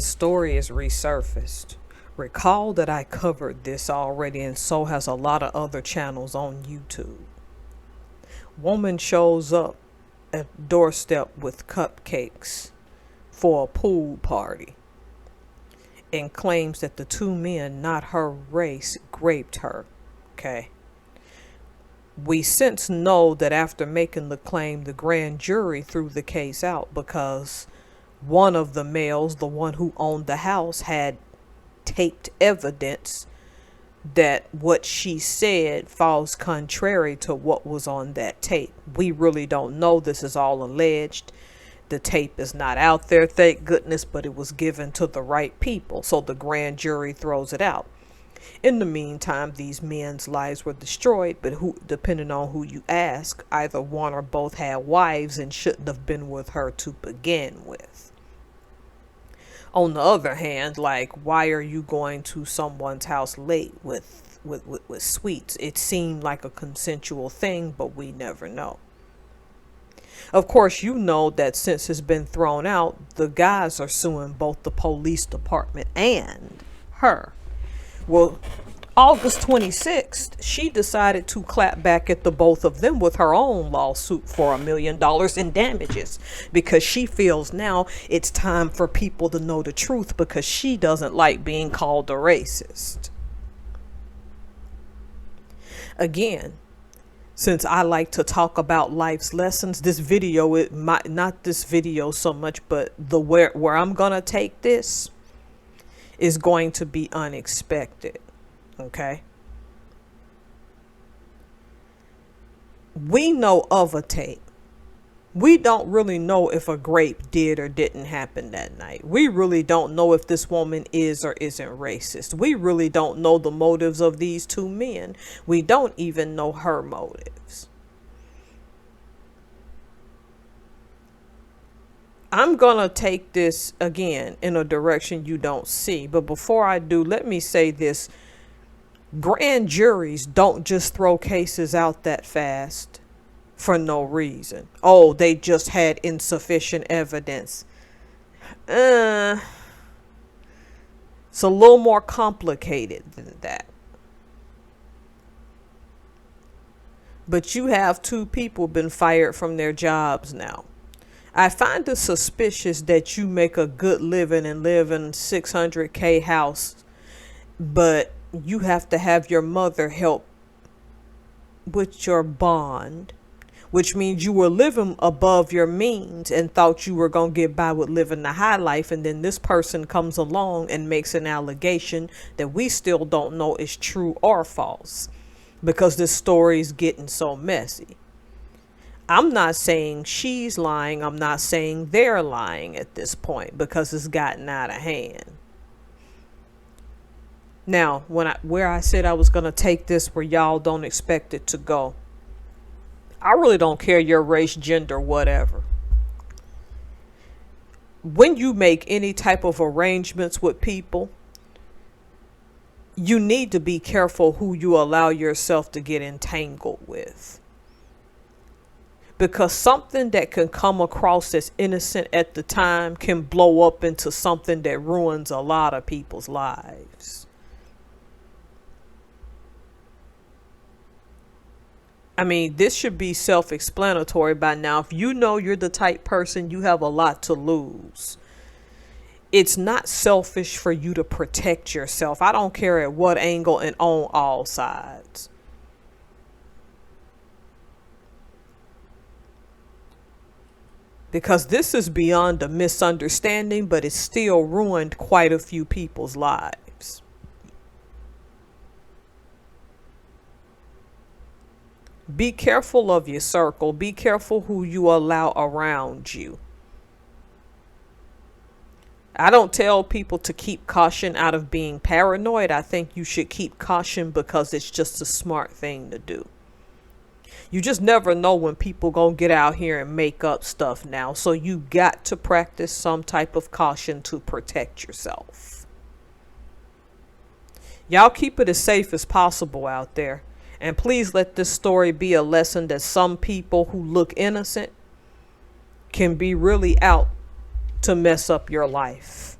story is resurfaced. Recall that I covered this already, and so has a lot of other channels on YouTube. Woman shows up at doorstep with cupcakes for a pool party and claims that the two men, not her race, raped her. Okay. We since know that after making the claim, the grand jury threw the case out because one of the males, the one who owned the house, had taped evidence that what she said falls contrary to what was on that tape. We really don't know. This is all alleged. The tape is not out there, thank goodness, but it was given to the right people, so the grand jury throws it out. In the meantime, these men's lives were destroyed, but depending on who you ask, either one or both had wives and shouldn't have been with her to begin with. On the other hand, like, why are you going to someone's house late with sweets? It seemed like a consensual thing, but we never know. Of course, you know that since it's been thrown out, the guys are suing both the police department and her. Well, August 26th, she decided to clap back at the both of them with her own lawsuit for $1 million in damages, because she feels now it's time for people to know the truth, because she doesn't like being called a racist. Again, since I like to talk about life's lessons, this video, not this video so much, but where I'm gonna take this is going to be unexpected. Okay, we know of a tape. We don't really know if a rape did or didn't happen that night. We really don't know if this woman is or isn't racist. We really don't know the motives of these two men. We don't even know her motives. I'm gonna take this again in a direction you don't see, but before I do, let me say this. Grand juries don't just throw cases out that fast for no reason. Oh, they just had insufficient evidence. It's a little more complicated than that. But you have two people been fired from their jobs now. I find it suspicious that you make a good living and live in a $600K house, but you have to have your mother help with your bond, which means you were living above your means and thought you were going to get by with living the high life. And then this person comes along and makes an allegation that we still don't know is true or false, because this story is getting so messy. I'm not saying she's lying. I'm not saying they're lying at this point, because it's gotten out of hand. Now, where I said I was going to take this where y'all don't expect it to go, I really don't care your race, gender, whatever. When you make any type of arrangements with people, you need to be careful who you allow yourself to get entangled with. Because something that can come across as innocent at the time can blow up into something that ruins a lot of people's lives. I mean, this should be self-explanatory by now. If you know you're the type person, you have a lot to lose. It's not selfish for you to protect yourself. I don't care at what angle and on all sides. Because this is beyond a misunderstanding, but it's still ruined quite a few people's lives. Be careful of your circle. Be careful who you allow around you. I don't tell people to keep caution out of being paranoid. I think you should keep caution because it's just a smart thing to do. You just never know when people gonna get out here and make up stuff now. So you got to practice some type of caution to protect yourself. Y'all keep it as safe as possible out there. And please let this story be a lesson that some people who look innocent can be really out to mess up your life.